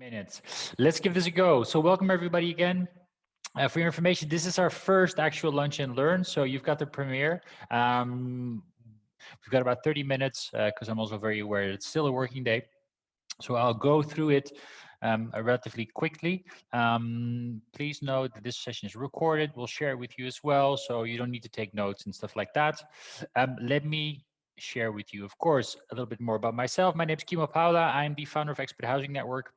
Minutes. Let's give this a go. So welcome everybody again. For your information, this is our first actual lunch and learn. So you've got the premiere. We've got about 30 minutes because I'm also very aware it's still a working day. So I'll go through it relatively quickly. Please note that this session is recorded. We'll share it with you as well, so you don't need to take notes and stuff like that. Let me share with you, of course, a little bit more about myself. My name is Kimo Paula. I'm the founder of Expat Housing Network,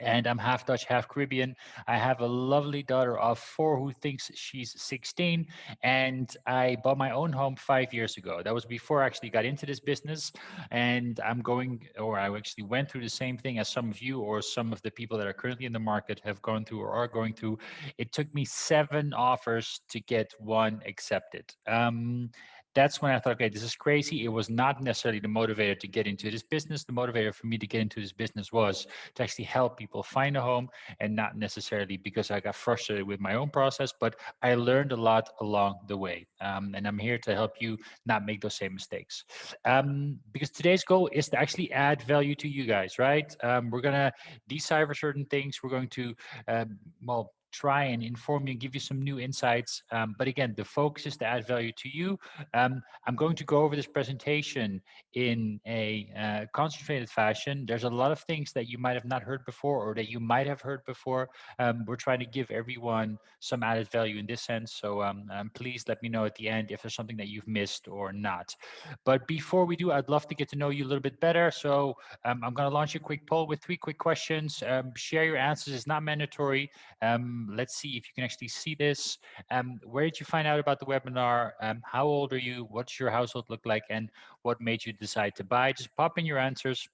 and I'm half Dutch, half Caribbean. I have a lovely daughter of 4 who thinks she's 16, and I bought my own home 5 years ago. That was before I actually got into this business, and I actually went through the same thing as some of you or some of the people that are currently in the market have gone through or are going through. It took me 7 offers to get one accepted. That's when I thought, okay, this is crazy. It was not necessarily the motivator to get into this business. The motivator for me to get into this business was to actually help people find a home, and not necessarily because I got frustrated with my own process, but I learned a lot along the way. And I'm here to help you not make those same mistakes. Because today's goal is to actually add value to you guys, right? We're going to decipher certain things. We're going to, try and inform you and give you some new insights. But again, the focus is to add value to you. I'm going to go over this presentation in a concentrated fashion. There's a lot of things that you might have not heard before or that you might have heard before. We're trying to give everyone some added value in this sense. So please let me know at the end if there's something that you've missed or not. But before we do, I'd love to get to know you a little bit better. So I'm going to launch a quick poll with 3 quick questions. Share your answers. It's not mandatory. Let's see if you can actually see this. Where did you find out about the webinar? How old are you? What's your household look like? And what made you decide to buy? Just pop in your answers.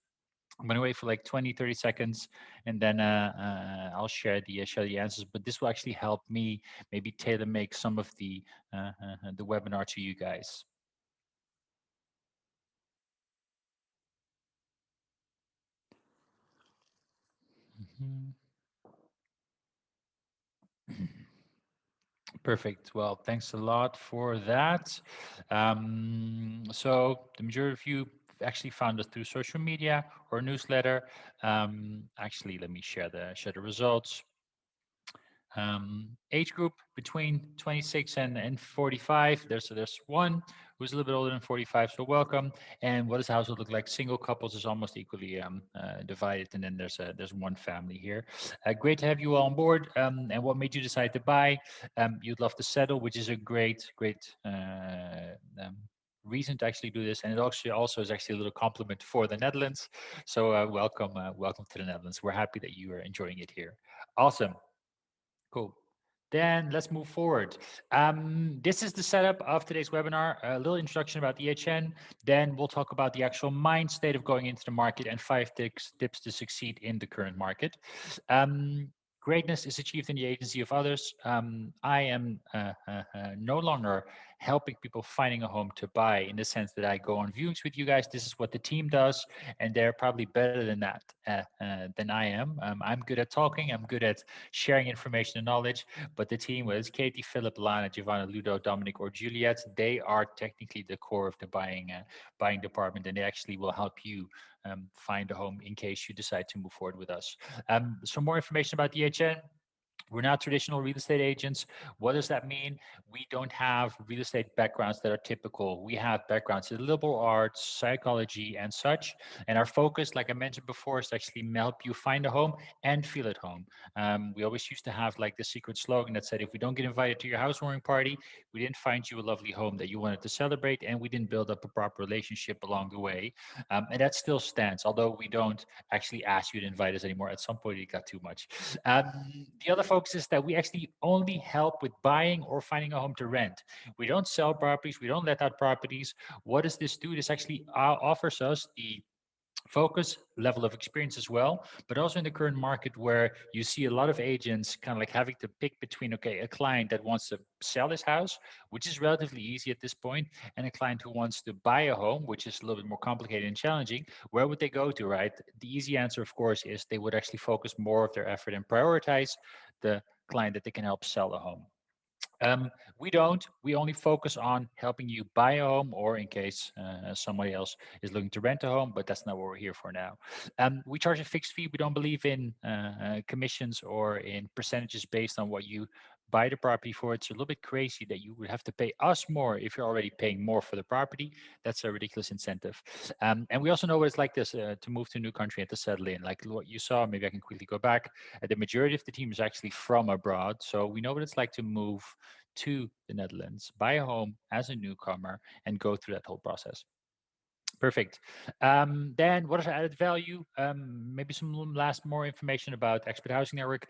I'm going to wait for like 20, 30 seconds, and then I'll share the answers. But this will actually help me maybe tailor make some of the webinar to you guys. Mm-hmm. Perfect. Well, thanks a lot for that. So the majority of you actually found us through social media or newsletter. Actually, let me share the results. Age group between 26 and 45. There's one who's a little bit older than 45, so welcome. And what does the household look like? Single couples is almost equally divided, and then there's one family here. Great to have you all on board. And what made you decide to buy? You'd love to settle, which is a great reason to actually do this, and it also is actually a little compliment for the Netherlands. So welcome to the Netherlands. We're happy that you are enjoying it here. Awesome. Cool. Then let's move forward. This is the setup of today's webinar. A little introduction about EHN. Then we'll talk about the actual mind state of going into the market and 5 tips to succeed in the current market. Greatness is achieved in the agency of others. I am no longer helping people finding a home to buy in the sense that I go on viewings with you guys. This is what the team does, and they're probably better than that than I am. I'm good at talking. I'm good at sharing information and knowledge, but the team, whether it's Katie, Philip, Lana, Giovanna, Ludo, Dominic, or Juliet, they are technically the core of the buying department, and they actually will help you find a home in case you decide to move forward with us. Some more information about DHN. We're not traditional real estate agents. What does that mean? We don't have real estate backgrounds that are typical. We have backgrounds in liberal arts, psychology, and such. And our focus, like I mentioned before, is to actually help you find a home and feel at home. We always used to have like the secret slogan that said, if we don't get invited to your housewarming party, we didn't find you a lovely home that you wanted to celebrate, and we didn't build up a proper relationship along the way. And that still stands, although we don't actually ask you to invite us anymore. At some point, it got too much. The other focus is that we actually only help with buying or finding a home to rent. We don't sell properties. We don't let out properties. What does this do? This actually offers us the focus, level of experience as well, but also in the current market where you see a lot of agents kind of like having to pick between, okay, a client that wants to sell his house, which is relatively easy at this point, and a client who wants to buy a home, which is a little bit more complicated and challenging. Where would they go to, right? The easy answer, of course, is they would actually focus more of their effort and prioritize the client that they can help sell a home. Um, we don't. We only focus on helping you buy a home, or in case somebody else is looking to rent a home, but that's not what we're here for now. We charge a fixed fee. We don't believe in commissions or in percentages based on what you buy the property for. It's a little bit crazy that you would have to pay us more if you're already paying more for the property. That's a ridiculous incentive. And we also know what it's like this to move to a new country and to settle in. Like what you saw, maybe I can quickly go back. The majority of the team is actually from abroad, so we know what it's like to move to the Netherlands, buy a home as a newcomer, and go through that whole process. Perfect. Then what is our added value? Maybe some last more information about Expat Housing Network.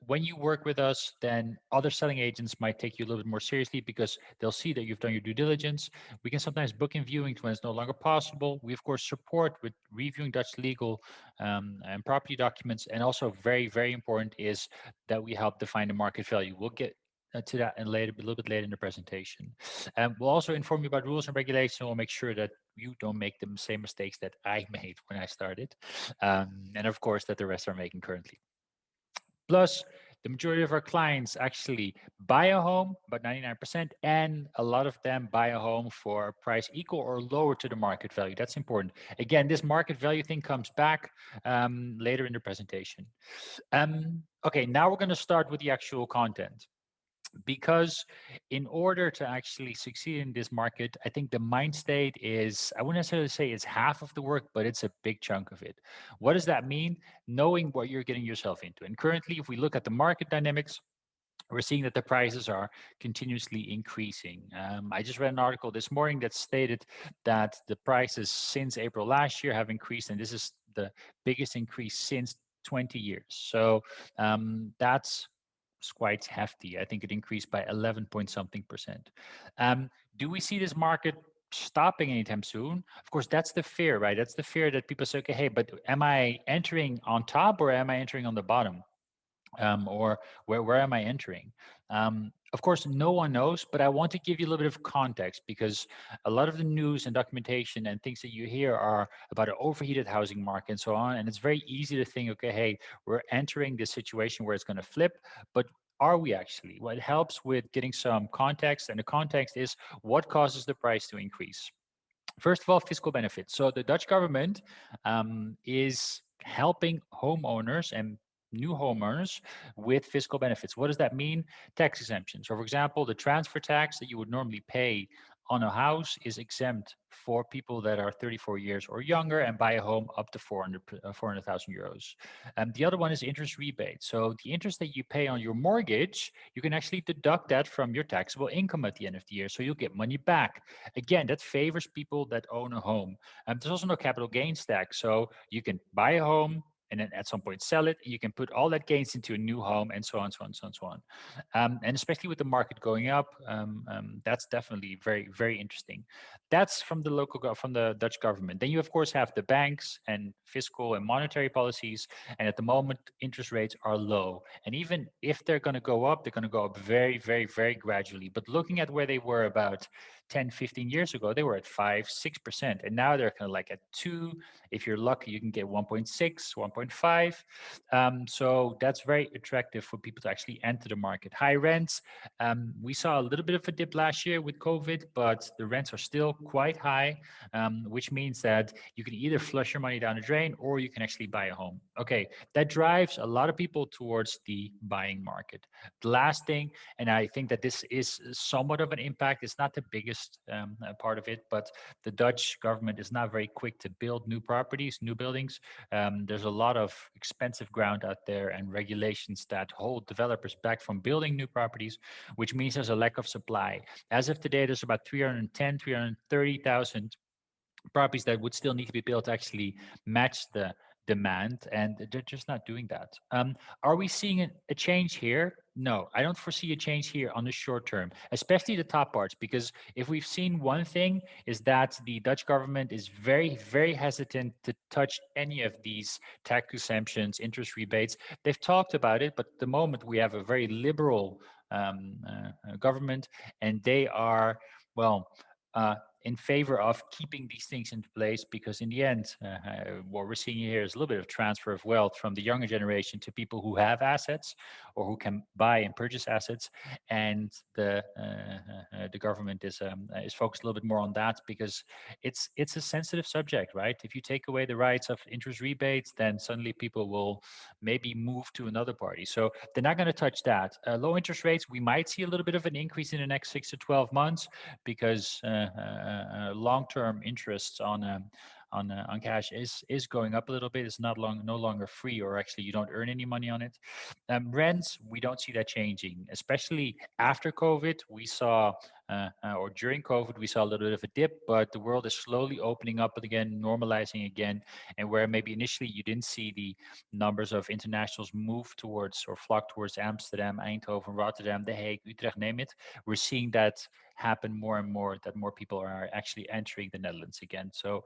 When you work with us, then other selling agents might take you a little bit more seriously because they'll see that you've done your due diligence. We can sometimes book in viewings when it's no longer possible. We, of course, support with reviewing Dutch legal and property documents. And also very, very important is that we help define the market value. We'll get to that and later, a little bit later in the presentation. We'll also inform you about rules and regulations. We'll make sure that you don't make the same mistakes that I made when I started, and of course that the rest are making currently. Plus, the majority of our clients actually buy a home, about 99%, and a lot of them buy a home for a price equal or lower to the market value. That's important. Again, this market value thing comes back later in the presentation. Okay, now we're going to start with the actual content, because in order to actually succeed in this market, I think the mind state is, I wouldn't necessarily say it's half of the work, but it's a big chunk of it. What does that mean? Knowing what you're getting yourself into. And currently, if we look at the market dynamics, we're seeing that the prices are continuously increasing. I just read an article this morning that stated that the prices since April last year have increased, and this is the biggest increase since 20 years. So that's quite hefty. I think it increased by 11 point something percent. Do we see this market stopping anytime soon? Of course, that's the fear, right? That's the fear that people say, okay, hey, but am I entering on top or am I entering on the bottom? Or where am I entering? Of course, no one knows, but I want to give you a little bit of context, because a lot of the news and documentation and things that you hear are about an overheated housing market and so on. And it's very easy to think, okay, hey, we're entering this situation where it's going to flip, but are we actually? Well, it helps with getting some context, and the context is what causes the price to increase. First of all, fiscal benefits. So the Dutch government is helping homeowners and new homeowners with fiscal benefits. What does that mean? Tax exemption. So, for example, the transfer tax that you would normally pay on a house is exempt for people that are 34 years or younger and buy a home up to 400,000 euros. The other one is interest rebate. So the interest that you pay on your mortgage, you can actually deduct that from your taxable income at the end of the year. So you'll get money back. Again, that favors people that own a home. There's also no capital gains tax. So you can buy a home and then at some point sell it. You can put all that gains into a new home, and so on, so on, so on, so on. And especially with the market going up, that's definitely very, very interesting. That's from the from the Dutch government. Then you of course have the banks and fiscal and monetary policies. And at the moment, interest rates are low. And even if they're going to go up, they're going to go up very, very, very gradually. But looking at where they were about 10, 15 years ago, they were at 5, 6%. And now they're kind of like at 2. If you're lucky, you can get 1.6, 1.5. So that's very attractive for people to actually enter the market. High rents. We saw a little bit of a dip last year with COVID, but the rents are still quite high, which means that you can either flush your money down the drain or you can actually buy a home. Okay, that drives a lot of people towards the buying market. The last thing, and I think that this is somewhat of an impact, it's not the biggest part of it, but the Dutch government is not very quick to build new properties, new buildings. There's a lot of expensive ground out there and regulations that hold developers back from building new properties, which means there's a lack of supply. As of today, there's about 310, 330,000 properties that would still need to be built to actually match the demand, and they're just not doing that. Are we seeing a change here? No, I don't foresee a change here on the short term, especially the top parts, because if we've seen one thing is that the Dutch government is very, very hesitant to touch any of these tax exemptions, interest rebates. They've talked about it, but at the moment we have a very liberal government, and they are, well, in favor of keeping these things in place, because in the end, what we're seeing here is a little bit of transfer of wealth from the younger generation to people who have assets or who can buy and purchase assets, and the government is focused a little bit more on that because it's a sensitive subject, right? If you take away the rights of interest rebates, then suddenly people will maybe move to another party. So they're not going to touch that. Low interest rates, we might see a little bit of an increase in the next 6 to 12 months because long-term interests on cash is going up a little bit. It's no longer free, or actually you don't earn any money on it. Rents, we don't see that changing, especially after COVID. We saw, or during COVID, we saw a little bit of a dip, but the world is slowly opening up again, normalizing again, and where maybe initially you didn't see the numbers of internationals move towards or flock towards Amsterdam, Eindhoven, Rotterdam, The Hague, Utrecht, name it. We're seeing that happen more and more, that more people are actually entering the Netherlands again. So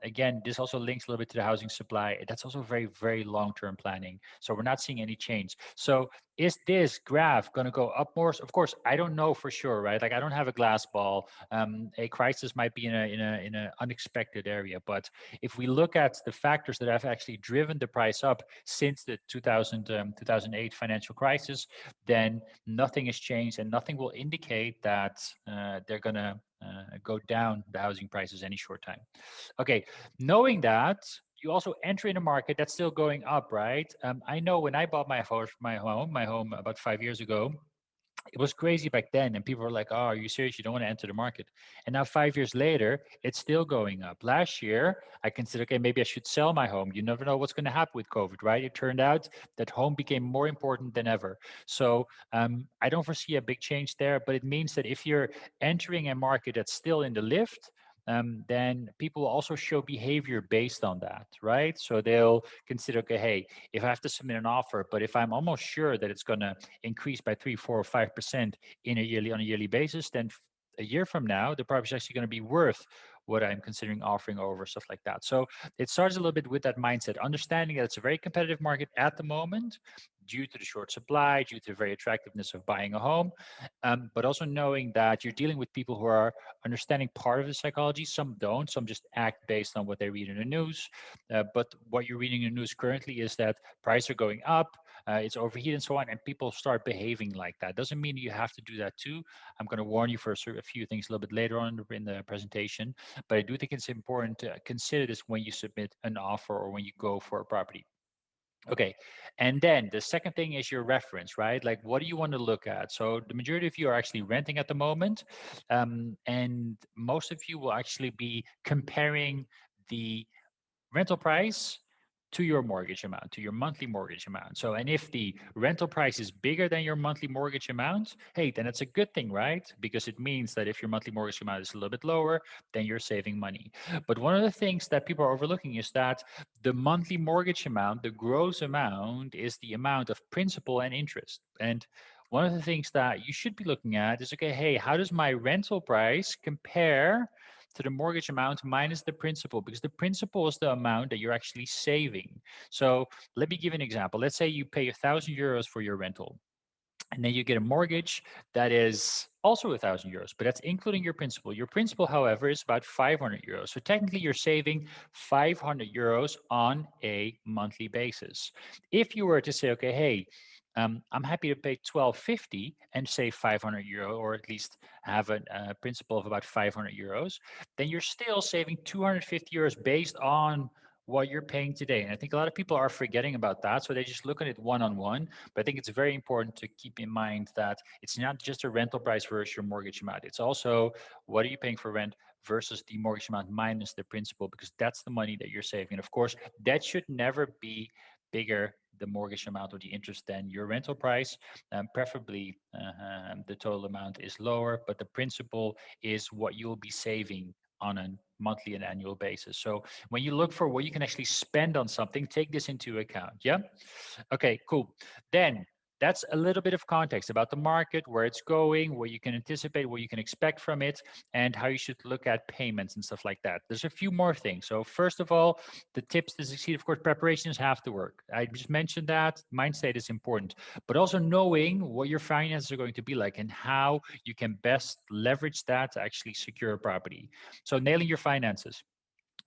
again, this also links a little bit to the housing supply. That's also very, very long-term planning. So we're not seeing any change. So is this graph going to go up more? Of course, I don't know for sure, right? Like I don't have a glass ball. A crisis might be in a unexpected area, but if we look at the factors that have actually driven the price up since the 2008 financial crisis, then nothing has changed and nothing will indicate that they're going to go down the housing prices any short time. Okay, knowing that, you also enter in a market that's still going up, right? I know when I bought my home about 5 years ago, it was crazy back then, and people were like, "Oh, are you serious? You don't want to enter the market?" And now 5 years later, it's still going up. Last year, I considered, okay, maybe I should sell my home. You never know what's going to happen with COVID, right? It turned out that home became more important than ever. So I don't foresee a big change there, but it means that if you're entering a market that's still in the lift, then people will also show behavior based on that, right? So they'll consider, okay, hey, if I have to submit an offer, but if I'm almost sure that it's going to increase by 3, 4, or 5% on a yearly basis, then a year from now, the property is actually going to be worth what I'm considering offering over, stuff like that. So it starts a little bit with that mindset, understanding that it's a very competitive market at the moment due to the short supply, due to the very attractiveness of buying a home, but also knowing that you're dealing with people who are understanding part of the psychology. Some don't, some just act based on what they read in the news. But what you're reading in the news currently is that prices are going up, it's overheated and so on, and people start behaving like that. Doesn't mean you have to do that too. I'm going to warn you for a few things a little bit later on in the presentation, but I do think it's important to consider this when you submit an offer or when you go for a property. Okay, and then the second thing is your reference, right? Like, what do you want to look at? So the majority of you are actually renting at the moment, and most of you will actually be comparing the rental price to your mortgage amount, to your monthly mortgage amount. So, and if the rental price is bigger than your monthly mortgage amount, hey, then it's a good thing, right? Because it means that if your monthly mortgage amount is a little bit lower, then you're saving money. But one of the things that people are overlooking is that the monthly mortgage amount, the gross amount, is the amount of principal and interest. And one of the things that you should be looking at is, okay, hey, how does my rental price compare to the mortgage amount minus the principal? Because the principal is the amount that you're actually saving. So let me give an example. Let's say you pay €1,000 for your rental, and then you get a mortgage that is also €1,000, but that's including your principal. Your principal, however, is about €500. So technically you're saving €500 on a monthly basis. If you were to say, okay, hey, I'm happy to pay 1250 and save €500, or at least have a principal of about €500, then you're still saving €250 based on what you're paying today. And I think a lot of people are forgetting about that. So they just look at it one-on-one. But I think it's very important to keep in mind that it's not just a rental price versus your mortgage amount. It's also what are you paying for rent versus the mortgage amount minus the principal, because that's the money that you're saving. And of course, that should never be bigger, the mortgage amount or the interest, than your rental price. Preferably, the total amount is lower, but the principal is what you'll be saving on a monthly and annual basis. So when you look for what you can actually spend on something, take this into account. Yeah. Okay, cool. Then that's a little bit of context about the market, where it's going, what you can anticipate, what you can expect from it, and how you should look at payments and stuff like that. There's a few more things. So first of all, the tips to succeed, of course, preparations have to work. I just mentioned that mind state is important, but also knowing what your finances are going to be like and how you can best leverage that to actually secure a property. So nailing your finances.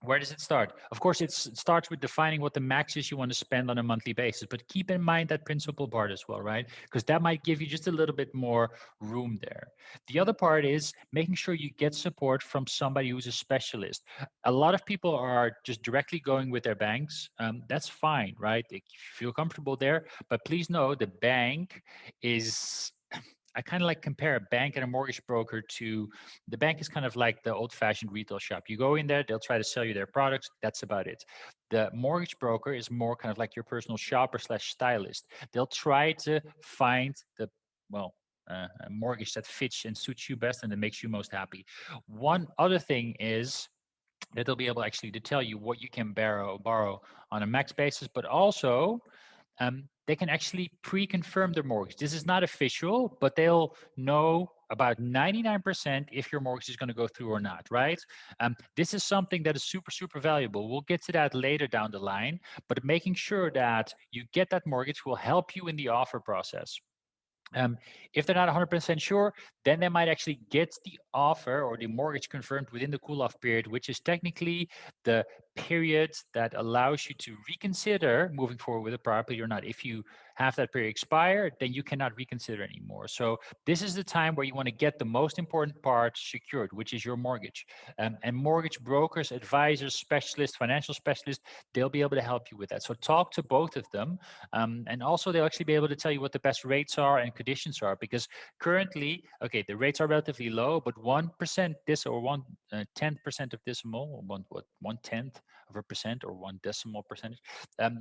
Where does it start? Of course, it starts with defining what the max is you want to spend on a monthly basis, but keep in mind that principal part as well, right? Because that might give you just a little bit more room there. The other part is making sure you get support from somebody who's a specialist. A lot of people are just directly going with their banks. That's fine, right? If you feel comfortable there, but please know the bank is I kind of like compare a bank and a mortgage broker to the bank is kind of like the old fashioned retail shop. You go in there, they'll try to sell you their products. That's about it. The mortgage broker is more kind of like your personal shopper slash stylist. They'll try to find well, a mortgage that fits and suits you best and that makes you most happy. One other thing is that they'll be able actually to tell you what you can borrow on a max basis, but also they can actually pre-confirm their mortgage. This is not official, but they'll know about 99% if your mortgage is going to go through or not, right? This is something that is super, super valuable. We'll get to that later down the line, but making sure that you get that mortgage will help you in the offer process. Um, if they're not 100% sure, then they might actually get the offer or the mortgage confirmed within the cool off period, which is technically the period that allows you to reconsider moving forward with a property or not. If you have that period expire, then you cannot reconsider anymore. So this is the time where you want to get the most important part secured, which is your mortgage. And mortgage brokers, advisors, specialists, financial specialists, they'll be able to help you with that. So talk to both of them. And also they'll actually be able to tell you what the best rates are and conditions are, because currently, okay, the rates are relatively low, but 1% this or 1/10% of decimal, or 1/10 of a percent or 1 decimal percentage,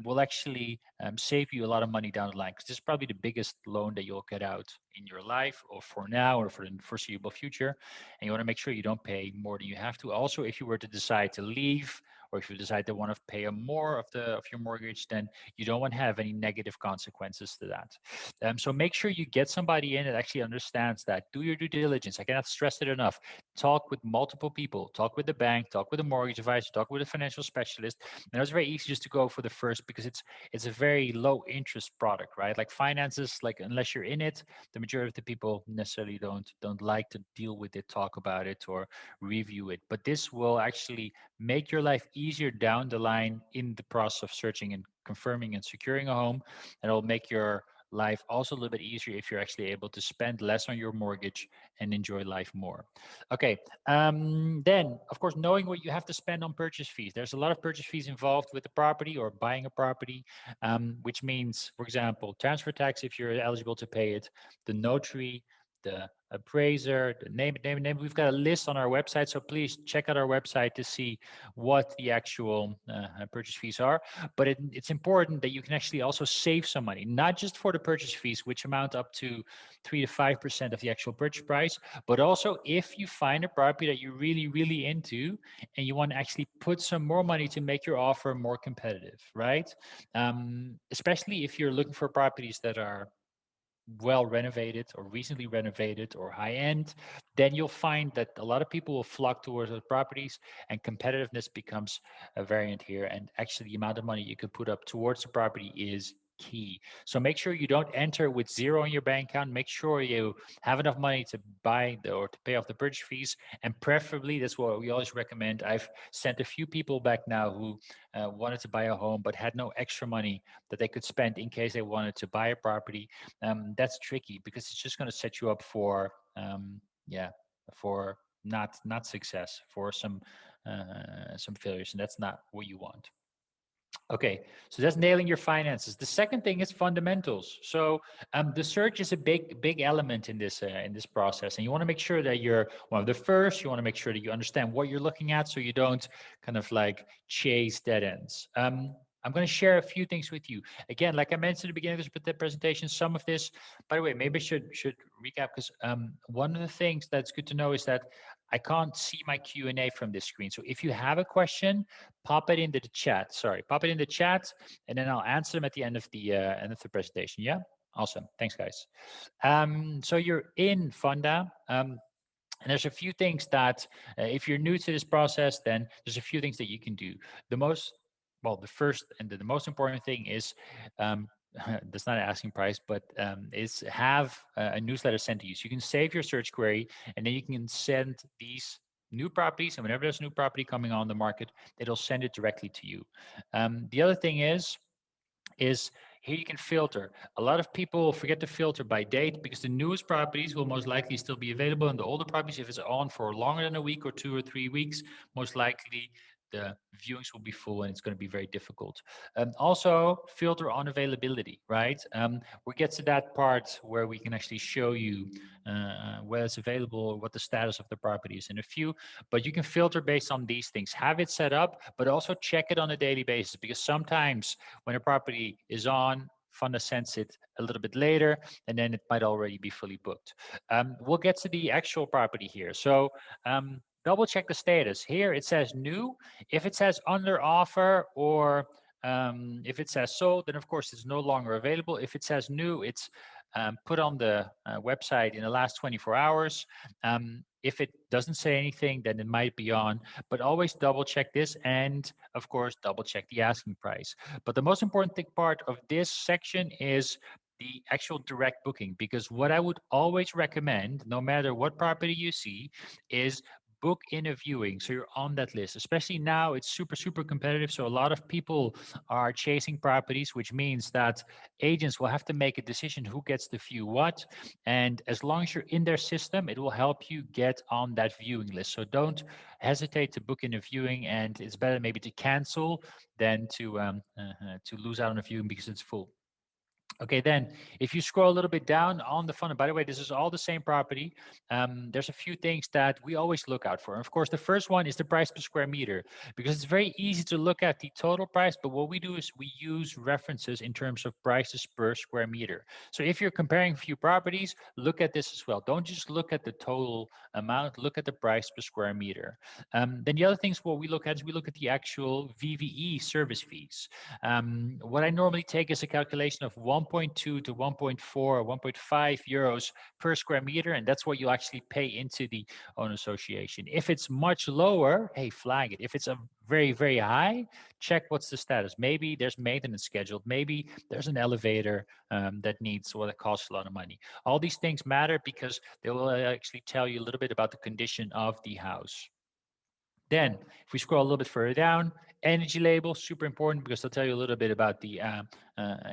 will actually save you a lot of money down the line, because this is probably the biggest loan that you'll get out in your life, or for now or for the foreseeable future. And you want to make sure you don't pay more than you have to. Also, if you were to decide to leave, or if you decide to want to pay more of your mortgage, then you don't want to have any negative consequences to that. So make sure you get somebody in that actually understands that. Do your due diligence. I cannot stress it enough. Talk with multiple people. Talk with the bank. Talk with a mortgage advisor. Talk with a financial specialist. And it's very easy just to go for the first, because it's a very low interest product, right? Like finances, like unless you're in it, the majority of the people necessarily don't like to deal with it, talk about it, or review it. But this will actually make your life easier down the line in the process of searching and confirming and securing a home. And it'll make your life also a little bit easier if you're actually able to spend less on your mortgage and enjoy life more. Okay, then of course, knowing what you have to spend on purchase fees. There's a lot of purchase fees involved with the property or buying a property, which means, for example, transfer tax if you're eligible to pay it, the notary, the appraiser, the name. We've got a list on our website, so please check out our website to see what the actual purchase fees are. But it's important that you can actually also save some money, not just for the purchase fees, which amount up to 3 to 5% of the actual purchase price, but also if you find a property that you're really, really into and you want to actually put some more money to make your offer more competitive, right? Especially if you're looking for properties that are well renovated or recently renovated or high end, then you'll find that a lot of people will flock towards those properties, and competitiveness becomes a variant here. And actually, the amount of money you could put up towards the property is key. So make sure you don't enter with zero in your bank account. Make sure you have enough money to buy or to pay off the purchase fees, and preferably, that's what we always recommend. I've sent a few people back now who wanted to buy a home but had no extra money that they could spend in case they wanted to buy a property. That's tricky, because it's just going to set you up for yeah, for not success, for some failures, and that's not what you want. Okay, so that's nailing your finances. The second thing is fundamentals. So the search is a big element in this process, and you want to make sure that you're one of the first. You want to make sure that you understand what you're looking at, so you don't kind of like chase dead ends. I'm going to share a few things with you. Again, like I mentioned at the beginning of this presentation, some of this, by the way, maybe I should recap, because one of the things that's good to know is that I can't see my Q&A from this screen. So if you have a question, pop it into the chat. Sorry, pop it in the chat, and then I'll answer them at the end of the presentation. Yeah. Awesome. Thanks, guys. So you're in Funda. And there's a few things that, if you're new to this process, then there's a few things that you can do. The most, well, the first and the most important thing is, um, that's not an asking price, but is have a newsletter sent to you. So you can save your search query, and then you can send these new properties. And whenever there's a new property coming on the market, it'll send it directly to you. The other thing is here you can filter. A lot of people forget to filter by date because the newest properties will most likely still be available, and the older properties, if it's on for longer than a week or 2 or 3 weeks, most likely the viewings will be full and it's going to be very difficult. Also, filter on availability, right? We get to that part where we can actually show you where it's available, what the status of the property is in a few, but you can filter based on these things. Have it set up, but also check it on a daily basis, because sometimes when a property is on, Funda sends it a little bit later, and then it might already be fully booked. We'll get to the actual property here. So double check the status. Here it says new. If it says under offer, or if it says sold, then of course it's no longer available. If it says new, it's put on the website in the last 24 hours. If it doesn't say anything, then it might be on, but always double check this, and of course, double check the asking price. But the most important part of this section is the actual direct booking, because what I would always recommend, no matter what property you see, is book in a viewing so you're on that list. Especially now, it's super competitive, so a lot of people are chasing properties, which means that agents will have to make a decision who gets to view what. And as long as you're in their system, it will help you get on that viewing list. So don't hesitate to book in a viewing, and it's better maybe to cancel than to lose out on a viewing because it's full. Okay, then if you scroll a little bit down on the funnel, by the way, this is all the same property. There's a few things that we always look out for. And of course, the first one is the price per square meter, because it's very easy to look at the total price, but what we do is we use references in terms of prices per square meter. So if you're comparing a few properties, look at this as well. Don't just look at the total amount, look at the price per square meter. Then the other things what we look at is we look at the actual VVE service fees. What I normally take is a calculation of 1.2 to 1.4, 1.5 euros per square meter, and that's what you actually pay into the owner association. If it's much lower, hey, flag it. If it's a very high, check what's the status. Maybe there's maintenance scheduled. Maybe there's an elevator that needs, well, that costs a lot of money. All these things matter because they will actually tell you a little bit about the condition of the house. Then, if we scroll a little bit further down, energy label, super important because they'll tell you a little bit about the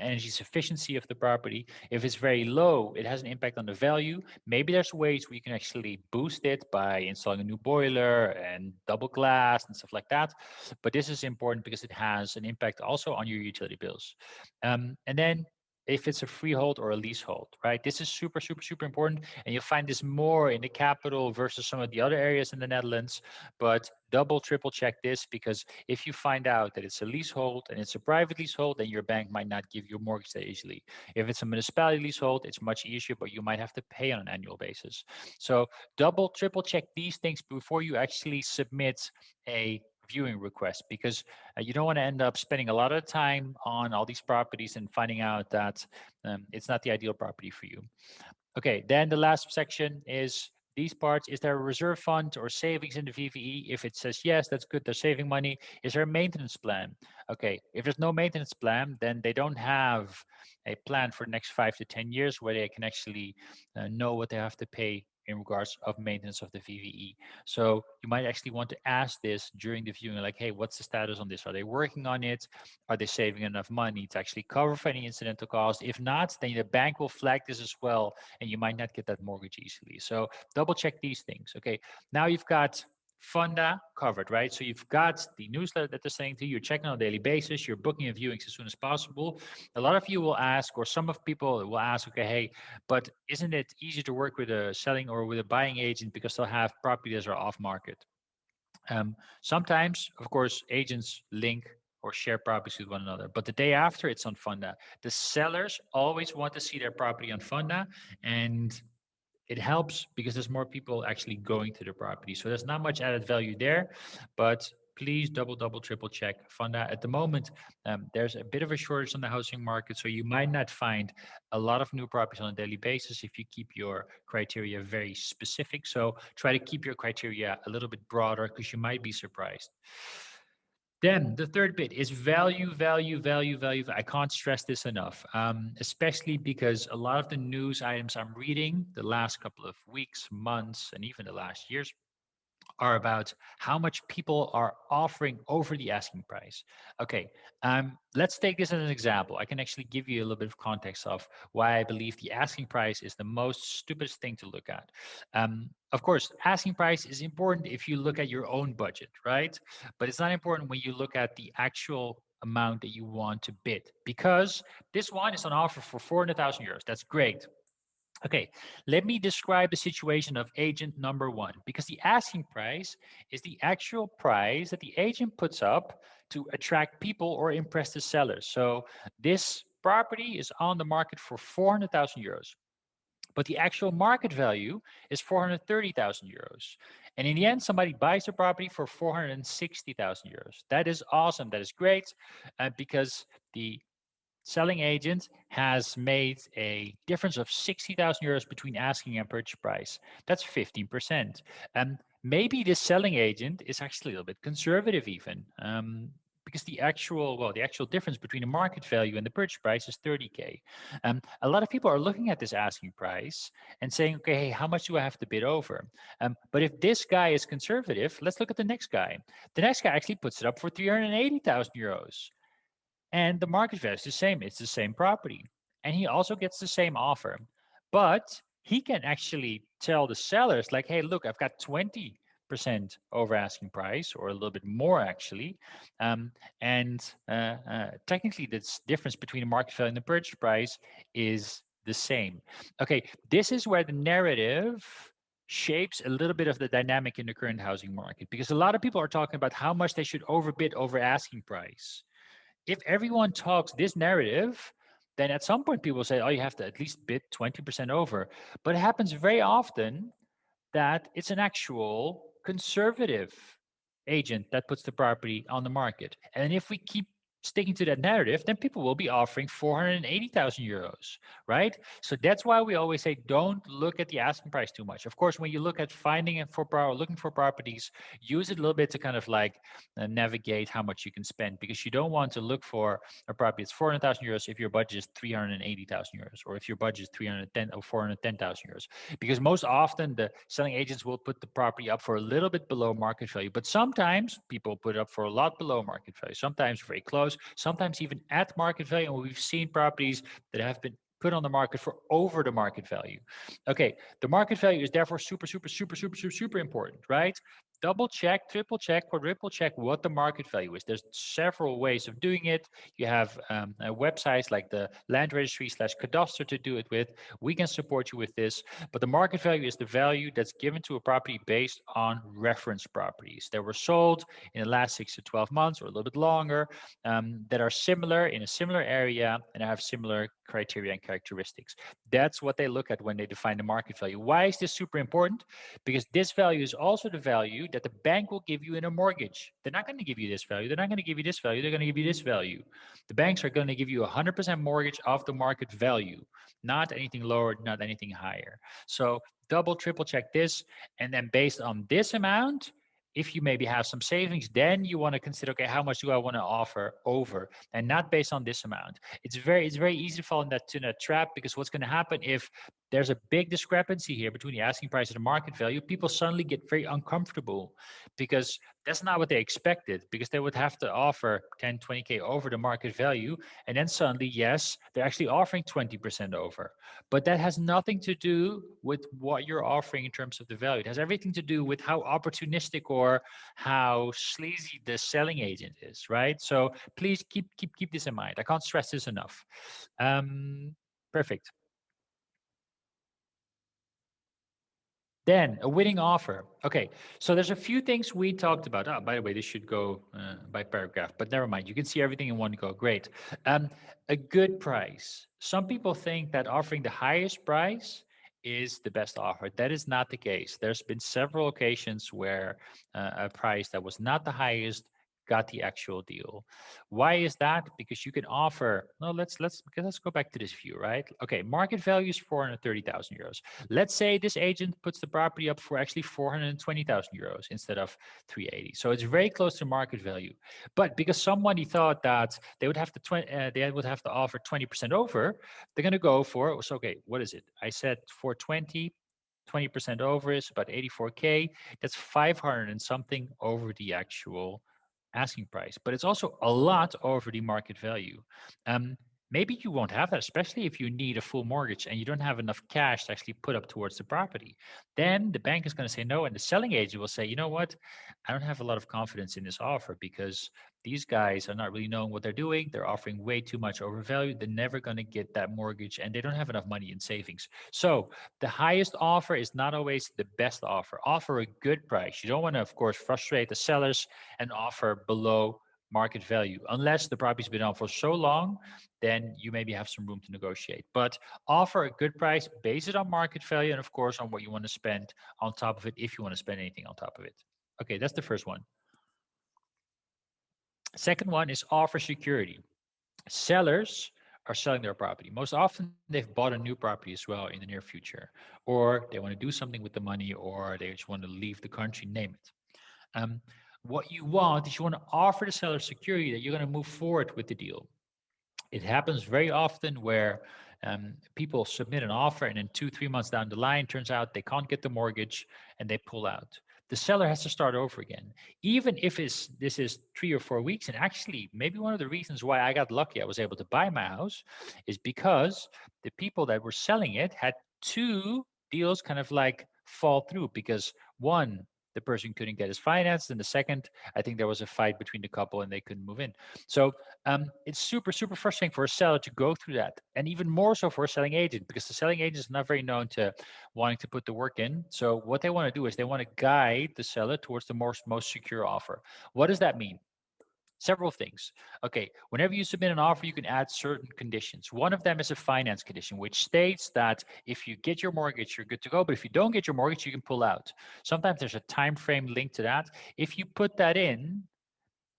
energy sufficiency of the property. If it's very low, it has an impact on the value. Maybe there's ways where you can actually boost it by installing a new boiler and double glass and stuff like that. But this is important because it has an impact also on your utility bills. And then if it's a freehold or a leasehold, right? This is super important. And you'll find this more in the capital versus some of the other areas in the Netherlands. But double, triple check this, because if you find out that it's a leasehold and it's a private leasehold, then your bank might not give you a mortgage that easily. If it's a municipality leasehold, it's much easier, but you might have to pay on an annual basis. So double, triple check these things before you actually submit a viewing request, because you don't want to end up spending a lot of time on all these properties and finding out that it's not the ideal property for you. Okay, then the last section is these parts. Is there a reserve fund or savings in the VVE? If it says yes, that's good, they're saving money. Is there a maintenance plan? Okay, if there's no maintenance plan, then they don't have a plan for the next 5 to 10 years where they can actually know what they have to pay in regards of maintenance of the VVE. So you might actually want to ask this during the viewing, like, hey, what's the status on this? Are they working on it? Are they saving enough money to actually cover for any incidental cost? If not, then the bank will flag this as well, and you might not get that mortgage easily. So double check these things. Okay, now you've got Funda covered, right? So you've got the newsletter that they're sending to you, you're checking on a daily basis, you're booking your viewings as soon as possible. A lot of you will ask, or some of people will ask, okay, hey, but isn't it easier to work with a selling or with a buying agent because they'll have properties that are off market? Sometimes, of course, agents link or share properties with one another, but the day after it's on Funda. The sellers always want to see their property on Funda, and it helps because there's more people actually going to the property. So there's not much added value there, but please double, triple check Funda. At the moment, there's a bit of a shortage on the housing market, so you might not find a lot of new properties on a daily basis if you keep your criteria very specific. So try to keep your criteria a little bit broader because you might be surprised. Then the third bit is value, value, value, value. I can't stress this enough, especially because a lot of the news items I'm reading the last couple of weeks, months, and even the last years are about how much people are offering over the asking price. Okay, let's take this as an example. I can actually give you a little bit of context of why I believe the asking price is the most stupidest thing to look at. Of course, asking price is important if you look at your own budget, right? But it's not important when you look at the actual amount that you want to bid, because this one is on offer for 400,000 euros. That's great. Okay, let me describe the situation of agent number one, because the asking price is the actual price that the agent puts up to attract people or impress the sellers. So this property is on the market for 400,000 euros, but the actual market value is 430,000 euros. And in the end, somebody buys the property for 460,000 euros. That is awesome. That is great, because the selling agent has made a difference of 60,000 euros between asking and purchase price. That's 15%. And maybe this selling agent is actually a little bit conservative even. Because the actual difference between the market value and the purchase price is 30K. A lot of people are looking at this asking price and saying, okay, hey, how much do I have to bid over? But if this guy is conservative, let's look at the next guy. The next guy actually puts it up for 380,000 euros. And the market value is the same. It's the same property. And he also gets the same offer. But he can actually tell the sellers, like, hey, look, I've got 20% over asking price, or a little bit more actually. Technically, this difference between the market value and the purchase price is the same. Okay, this is where the narrative shapes a little bit of the dynamic in the current housing market, because a lot of people are talking about how much they should overbid over asking price. If everyone talks this narrative, then at some point people say, oh, you have to at least bid 20% over. But it happens very often that it's an actual conservative agent that puts the property on the market. And if we keep sticking to that narrative, then people will be offering 480,000 euros, right? So that's why we always say don't look at the asking price too much. Of course, when you look at looking for properties, use it a little bit to kind of like navigate how much you can spend, because you don't want to look for a property that's 400,000 euros if your budget is 380,000 euros, or if your budget is 310 or 410,000 euros, because most often the selling agents will put the property up for a little bit below market value, but sometimes people put it up for a lot below market value, sometimes very close, sometimes even at market value. And we've seen properties that have been put on the market for over the market value. Okay, the market value is therefore super important, right? Double check, triple check, quadruple check what the market value is. There's several ways of doing it. You have websites like the land registry / cadastre to do it with. We can support you with this, but the market value is the value that's given to a property based on reference properties that were sold in the last 6 to 12 months or a little bit longer, that are similar in a similar area and have similar criteria and characteristics. That's what they look at when they define the market value. Why is this super important? Because this value is also the value that the bank will give you in a mortgage. They're not going to give you this value. They're not going to give you this value. They're going to give you this value. The banks are going to give you 100% mortgage of the market value, not anything lower, not anything higher. So double, triple check this. And then based on this amount, if you maybe have some savings, then you want to consider, okay, how much do I want to offer over, and not based on this amount. It's very easy to fall in that trap, because what's going to happen if there's a big discrepancy here between the asking price and the market value, people suddenly get very uncomfortable, because that's not what they expected, because they would have to offer 10, 20K over the market value. And then suddenly, yes, they're actually offering 20% over. But that has nothing to do with what you're offering in terms of the value. It has everything to do with how opportunistic or how sleazy the selling agent is, right? So please keep this in mind. I can't stress this enough. Perfect. Then a winning offer. Okay, so there's a few things we talked about. Oh, by the way, this should go by paragraph, but never mind. You can see everything in one go. Great. A good price. Some people think that offering the highest price is the best offer. That is not the case. There's been several occasions where a price that was not the highest got the actual deal. Why is that? Because you can offer. No, let's go back to this view, right? Okay, market value is 430,000 euros. Let's say this agent puts the property up for actually 420,000 euros instead of 380. So it's very close to market value. But because somebody thought that they would have to offer 20% over, they're going to go for, so okay, what is it? I said 420, 20% over is about 84K. That's 500 and something over the actual asking price, but it's also a lot over the market value. Um, Maybe you won't have that, especially if you need a full mortgage and you don't have enough cash to actually put up towards the property. Then the bank is going to say no, and the selling agent will say, you know what, I don't have a lot of confidence in this offer because these guys are not really knowing what they're doing. They're offering way too much overvalue. They're never going to get that mortgage and they don't have enough money in savings. So the highest offer is not always the best offer. Offer a good price. You don't want to, of course, frustrate the sellers and offer below market value. Unless the property's been on for so long, then you maybe have some room to negotiate. But offer a good price, base it on market value, and of course on what you want to spend on top of it if you want to spend anything on top of it. Okay, that's the first one. Second one is offer security. Sellers are selling their property. Most often, they've bought a new property as well in the near future, or they want to do something with the money, or they just want to leave the country, name it. What you want is you want to offer the seller security that you're going to move forward with the deal. It happens very often where people submit an offer and then 2, 3 months down the line, turns out they can't get the mortgage and they pull out. The seller has to start over again, even if this is 3 or 4 weeks. And actually, maybe one of the reasons why I got lucky, I was able to buy my house, is because the people that were selling it had two deals kind of like fall through because one, the person couldn't get his finance, and the second, I think there was a fight between the couple and they couldn't move in. So it's super, super frustrating for a seller to go through that. And even more so for a selling agent, because the selling agent is not very known to wanting to put the work in. So what they want to do is they want to guide the seller towards the most secure offer. What does that mean? Several things. Okay, whenever you submit an offer, you can add certain conditions. One of them is a finance condition, which states that if you get your mortgage, you're good to go. But if you don't get your mortgage, you can pull out. Sometimes there's a time frame linked to that. If you put that in,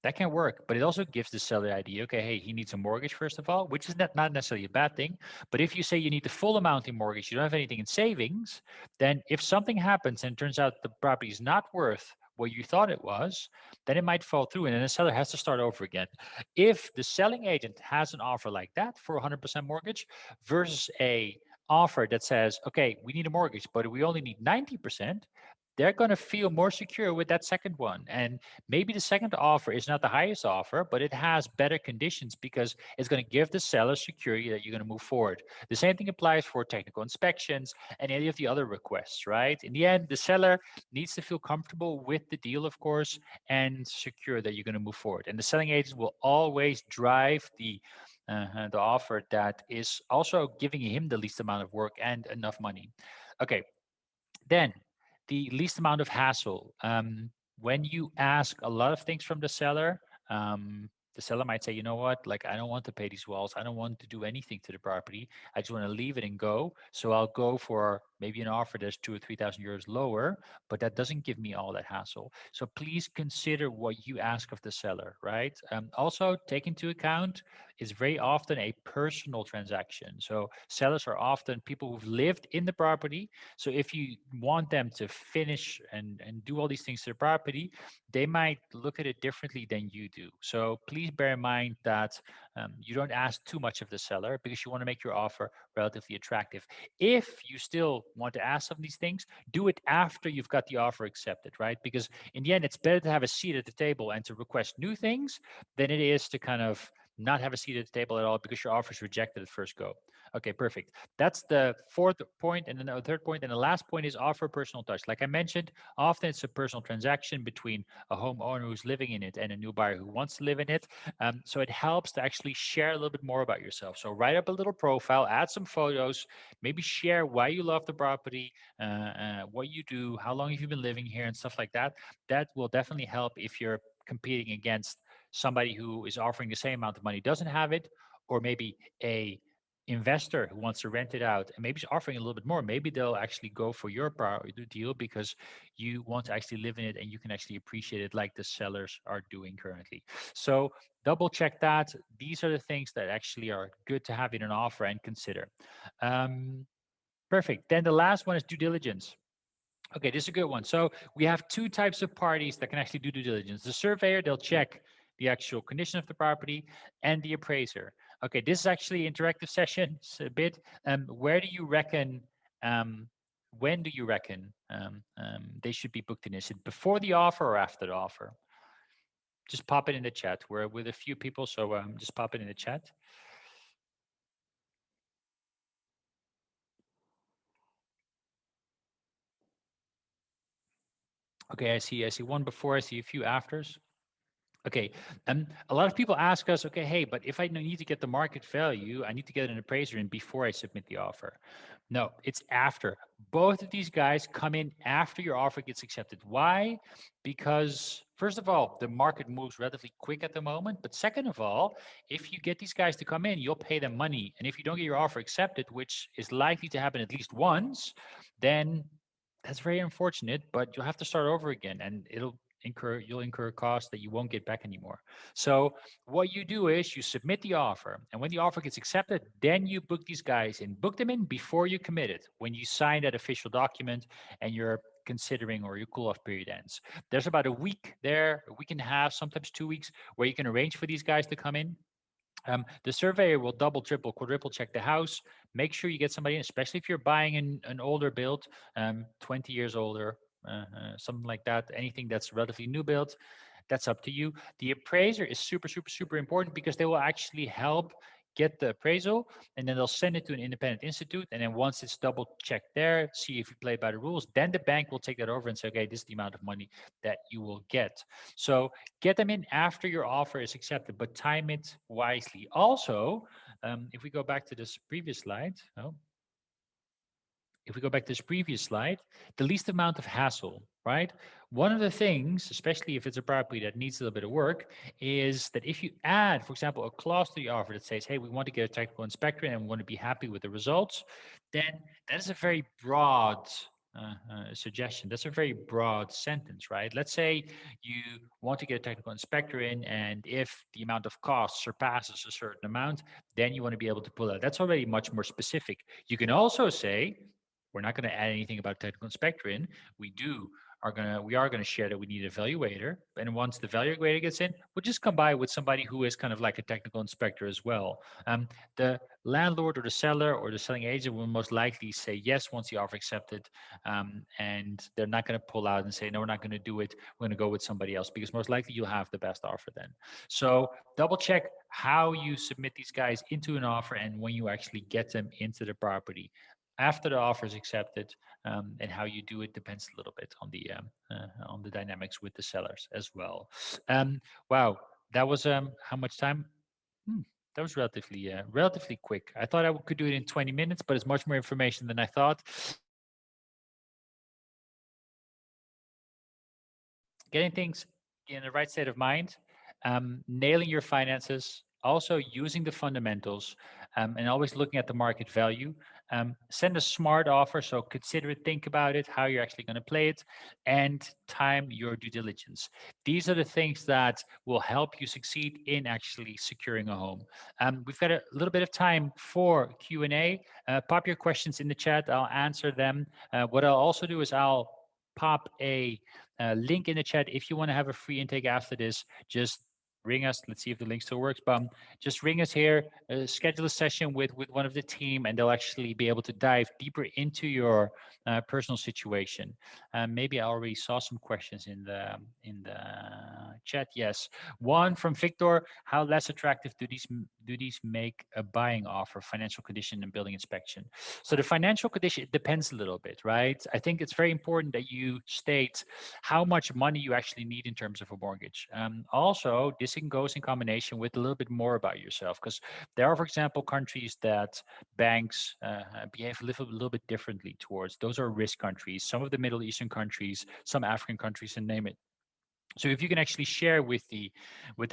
that can work, but it also gives the seller the idea, okay, hey, he needs a mortgage, first of all, which is not necessarily a bad thing. But if you say you need the full amount in mortgage, you don't have anything in savings, then if something happens and it turns out the property is not worth what you thought it was, then it might fall through and then the seller has to start over again. If the selling agent has an offer like that for 100% mortgage versus a offer that says, okay, we need a mortgage, but we only need 90%, they're going to feel more secure with that second one. And maybe the second offer is not the highest offer, but it has better conditions because it's going to give the seller security that you're going to move forward. The same thing applies for technical inspections and any of the other requests, right? In the end, the seller needs to feel comfortable with the deal, of course, and secure that you're going to move forward. And the selling agent will always drive the offer that is also giving him the least amount of work and enough money. Okay, then the least amount of hassle. When you ask a lot of things from the seller might say, you know what, like I don't want to pay these walls. I don't want to do anything to the property. I just want to leave it and go. So I'll go for maybe an offer that's 2 or 3 thousand euros lower, but that doesn't give me all that hassle. So please consider what you ask of the seller, right? Also take into account it's very often a personal transaction. So sellers are often people who've lived in the property, so if you want them to finish and do all these things to the property, they might look at it differently than you do. So please bear in mind that you don't ask too much of the seller because you want to make your offer relatively attractive. If you still want to ask some of these things, do it after you've got the offer accepted, right? Because in the end, it's better to have a seat at the table and to request new things than it is to kind of not have a seat at the table at all because your offer is rejected at first go. Okay, perfect. That's the fourth point. And then the third point. And the last point is offer personal touch. Like I mentioned, often it's a personal transaction between a homeowner who's living in it and a new buyer who wants to live in it. So it helps to actually share a little bit more about yourself. So write up a little profile, add some photos, maybe share why you love the property, what you do, how long have you been living here, and stuff like that. That will definitely help if you're competing against somebody who is offering the same amount of money, doesn't have it, or maybe a investor who wants to rent it out and maybe is offering a little bit more, maybe they'll actually go for your deal because you want to actually live in it and you can actually appreciate it like the sellers are doing currently. So double check that. These are the things that actually are good to have in an offer and consider. Perfect. Then the last one is due diligence. Okay, this is a good one. So we have two types of parties that can actually do due diligence. The surveyor, they'll check the actual condition of the property, and the appraiser. Okay, this is actually an interactive session. It's a bit. Where do you reckon? When do you reckon they should be booked in? Is it before the offer or after the offer? Just pop it in the chat. We're with a few people, so just pop it in the chat. Okay, I see one before. I see a few afters. Okay, a lot of people ask us, okay, hey, but if I need to get the market value, I need to get an appraiser in before I submit the offer. No, it's after. Both of these guys come in after your offer gets accepted. Why? Because first of all, the market moves relatively quick at the moment. But second of all, if you get these guys to come in, you'll pay them money. And if you don't get your offer accepted, which is likely to happen at least once, then that's very unfortunate, but you'll have to start over again and you'll incur costs that you won't get back anymore. So what you do is you submit the offer, and when the offer gets accepted, then you book these guys in. Book them in before you commit it. When you sign that official document and you're considering or your cool-off period ends. There's about a week there, a week and a half, sometimes 2 weeks, where you can arrange for these guys to come in. The surveyor will double, triple, quadruple check the house. Make sure you get somebody in, especially if you're buying an older build, 20 years older, something like that. Anything that's relatively new build, that's up to you. The appraiser is super, super, super important because they will actually help get the appraisal, and then they'll send it to an independent institute. And then once it's double checked there, see if you play by the rules, then the bank will take that over and say, okay, this is the amount of money that you will get. So get them in after your offer is accepted, but time it wisely. Also, if we go back to this previous slide, if we go back to this previous slide, the least amount of hassle, right? One of the things, especially if it's a property that needs a little bit of work, is that if you add, for example, a clause to the offer that says, hey, we want to get a technical inspector and we want to be happy with the results, then that is a very broad suggestion. That's a very broad sentence, right? Let's say you want to get a technical inspector in, and if the amount of cost surpasses a certain amount, then you want to be able to pull out. That's already much more specific. You can also say, we're not going to add anything about technical inspector in. We are going to share that we need an evaluator. And once the evaluator gets in, we'll just come by with somebody who is kind of like a technical inspector as well. The landlord or the seller or the selling agent will most likely say yes once the offer accepted. And they're not going to pull out and say, no, we're not going to do it. We're going to go with somebody else because most likely you'll have the best offer then. So double check how you submit these guys into an offer and when you actually get them into the property. After the offer is accepted, and how you do it depends a little bit on the dynamics with the sellers as well. Wow, that was how much time? That was relatively quick. I thought I could do it in 20 minutes, but it's much more information than I thought. Getting things in the right state of mind, nailing your finances, also using the fundamentals, and always looking at the market value. Send a smart offer, so consider it, think about it, how you're actually going to play it, and time your due diligence. These are the things that will help you succeed in actually securing a home. We've got a little bit of time for Q&A. Pop your questions in the chat. I'll answer them. What I'll also do is I'll pop a link in the chat. If you want to have a free intake after this, just ring us. Let's see if the link still works. But just ring us here, schedule a session with one of the team, and they'll actually be able to dive deeper into your personal situation. Maybe I already saw some questions in the chat. Yes, one from Victor: how less attractive do these make a buying offer, financial condition and building inspection? So the financial condition, it depends a little bit, right? I think it's very important that you state how much money you actually need in terms of a mortgage. Also, this goes in combination with a little bit more about yourself, because there are, for example, countries that banks behave a little bit differently towards. Those are risk countries. Some of the Middle Eastern countries, some African countries, and name it. So if you can actually share with the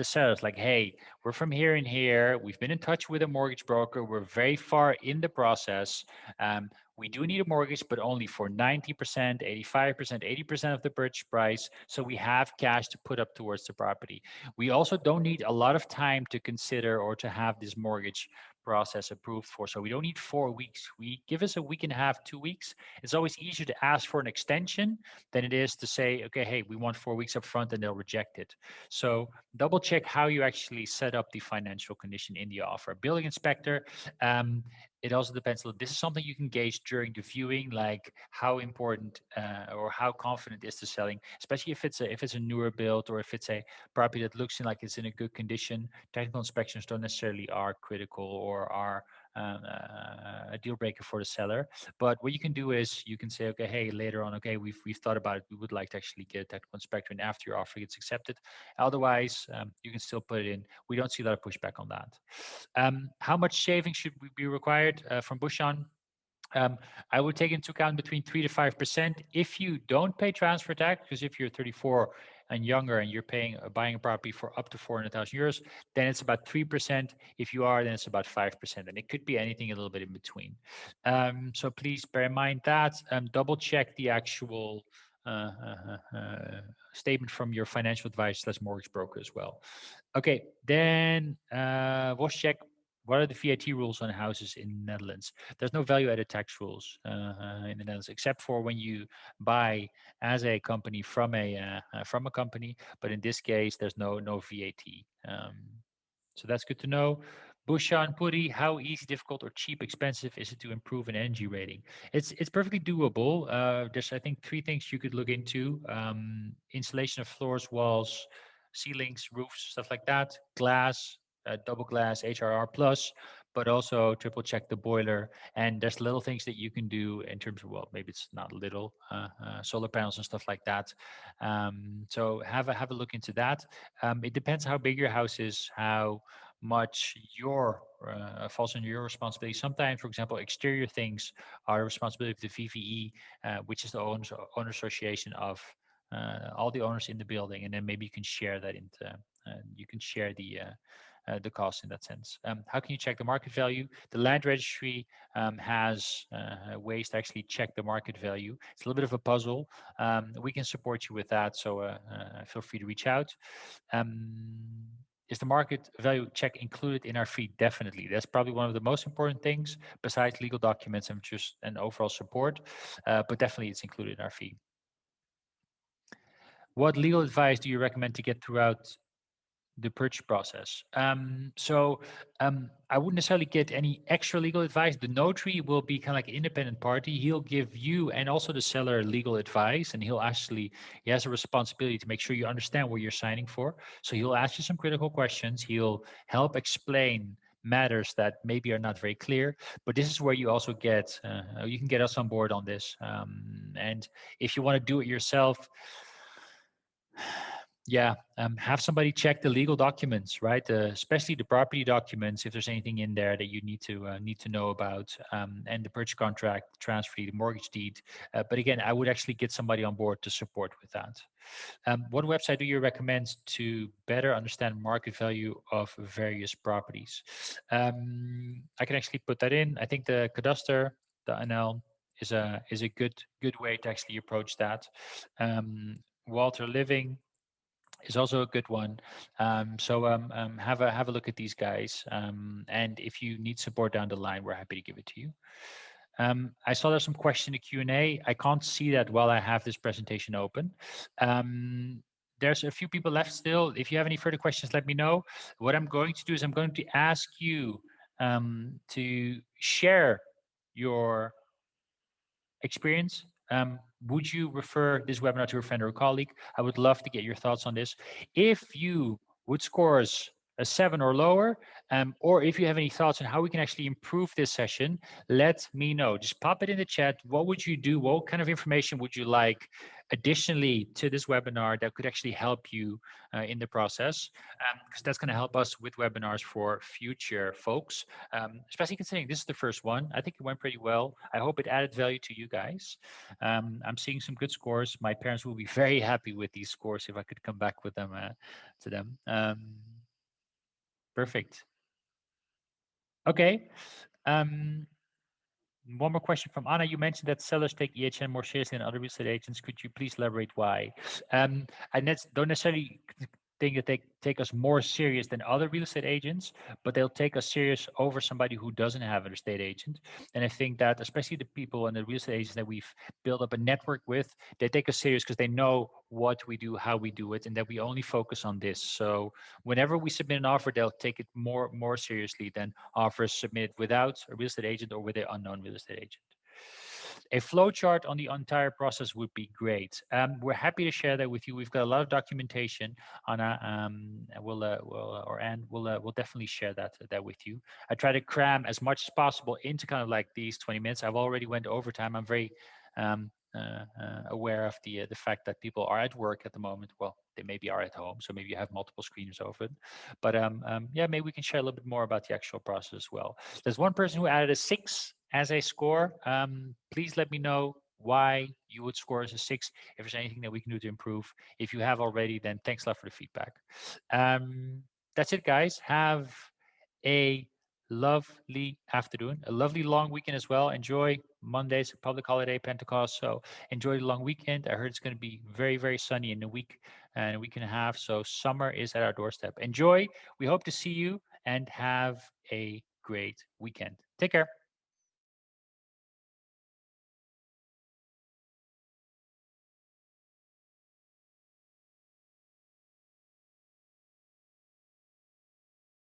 sellers, like, hey, we're from here and here, we've been in touch with a mortgage broker, we're very far in the process. Um, we do need a mortgage, but only for 90%, 85%, 80% of the purchase price. So we have cash to put up towards the property. We also don't need a lot of time to consider or to have this mortgage process approved for. So we don't need 4 weeks. We give us a week and a half, 2 weeks. It's always easier to ask for an extension than it is to say, okay, hey, we want 4 weeks up front, and they'll reject it. So double check how you actually set up the financial condition in the offer. Building inspector, um, it also depends. This is something you can gauge during the viewing, like how important or how confident is the selling, especially if it's a newer build or if it's a property that looks like it's in a good condition. Technical inspections don't necessarily are critical or are a deal breaker for the seller. But what you can do is you can say, okay, hey, later on, okay, we've thought about it. We would like to actually get a technical inspector, and after your offer gets accepted. Otherwise, you can still put it in. We don't see a lot of pushback on that. How much saving should we be required from Bushan? Um, I would take into account between 3 to 5% if you don't pay transfer tax, because if you're 34 and younger and you're buying a property for up to 400,000 euros, then it's about 3%. If you are, then it's about 5%, and it could be anything a little bit in between. So please bear in mind that. Double check the actual statement from your financial advisor/mortgage broker as well. Okay, then was check. What are the VAT rules on houses in the Netherlands? There's no value-added tax rules in the Netherlands, except for when you buy as a company from a company. But in this case, there's no VAT. So that's good to know. Bushan Puri, how easy, difficult, or cheap, expensive is it to improve an energy rating? It's perfectly doable. There's, I think, three things you could look into: installation of floors, walls, ceilings, roofs, stuff like that. Glass, double glass, HRR plus, but also triple check the boiler. And there's little things that you can do in terms of, well, maybe it's not little, solar panels and stuff like that. So have a look into that. It depends how big your house is, how much your falls under your responsibility. Sometimes, for example, exterior things are the responsibility of the VVE, which is the owner association of all the owners in the building, and then maybe you can share that into you can share the cost in that sense. How can you check the market value? The land registry has ways to actually check the market value. It's a little bit of a puzzle. We can support you with that, so feel free to reach out. Is the market value check included in our fee? Definitely. That's probably one of the most important things besides legal documents and just an overall support. But definitely it's included in our fee. What legal advice do you recommend to get throughout the purchase process? I wouldn't necessarily get any extra legal advice. The notary will be kind of like an independent party. He'll give you and also the seller legal advice, and he has a responsibility to make sure you understand what you're signing for. So he'll ask you some critical questions. He'll help explain matters that maybe are not very clear, but this is where you also you can get us on board on this. And if you want to do it yourself, yeah, have somebody check the legal documents, right? Especially the property documents, if there's anything in there that you need to know about, and the purchase contract, transfer deed, the mortgage deed. But again, I would actually get somebody on board to support with that. What website do you recommend to better understand market value of various properties? I can actually put that in. I think the Cadastre, the NL, is a good way to actually approach that. Walter Living is also a good one. Have a look at these guys. And if you need support down the line, we're happy to give it to you. I saw there's some question in the Q&A. I can't see that while I have this presentation open. There's a few people left still. If you have any further questions, let me know. What I'm going to do is I'm going to ask you to share your experience. Would you refer this webinar to a friend or a colleague? I would love to get your thoughts on this. If you would score us a 7 or lower, or if you have any thoughts on how we can actually improve this session, let me know. Just pop it in the chat. What would you do? What kind of information would you like additionally to this webinar that could actually help you in the process? Because that's going to help us with webinars for future folks, especially considering this is the first one. I think it went pretty well. I hope it added value to you guys. I'm seeing some good scores. My parents will be very happy with these scores if I could come back with them to them. Perfect. Okay. One more question from Anna. You mentioned that sellers take EHN more seriously than other real estate agents. Could you please elaborate why? I don't necessarily think that they take us more serious than other real estate agents, but they'll take us serious over somebody who doesn't have an estate agent. And I think that especially the people and the real estate agents that we've built up a network with, they take us serious because they know what we do, how we do it, and that we only focus on this. So whenever we submit an offer, they'll take it more seriously than offers submitted without a real estate agent or with an unknown real estate agent. A flowchart on the entire process would be great. We're happy to share that with you. We've got a lot of documentation on we'll definitely share that with you. I try to cram as much as possible into kind of like these 20 minutes. I've already went over time. I'm very aware of the fact that people are at work at the moment. Well, they maybe are at home, so maybe you have multiple screens open. But yeah, maybe we can share a little bit more about the actual process as well. There's one person who added a 6 as a score. Please let me know why you would score as a 6. If there's anything that we can do to improve. If you have already, then thanks a lot for the feedback. That's it, guys. Have a lovely afternoon, a lovely long weekend as well. Enjoy Monday's public holiday, Pentecost. So enjoy the long weekend. I heard it's going to be very sunny in a week and a week and a half. So summer is at our doorstep. Enjoy. We hope to see you and have a great weekend. Take care.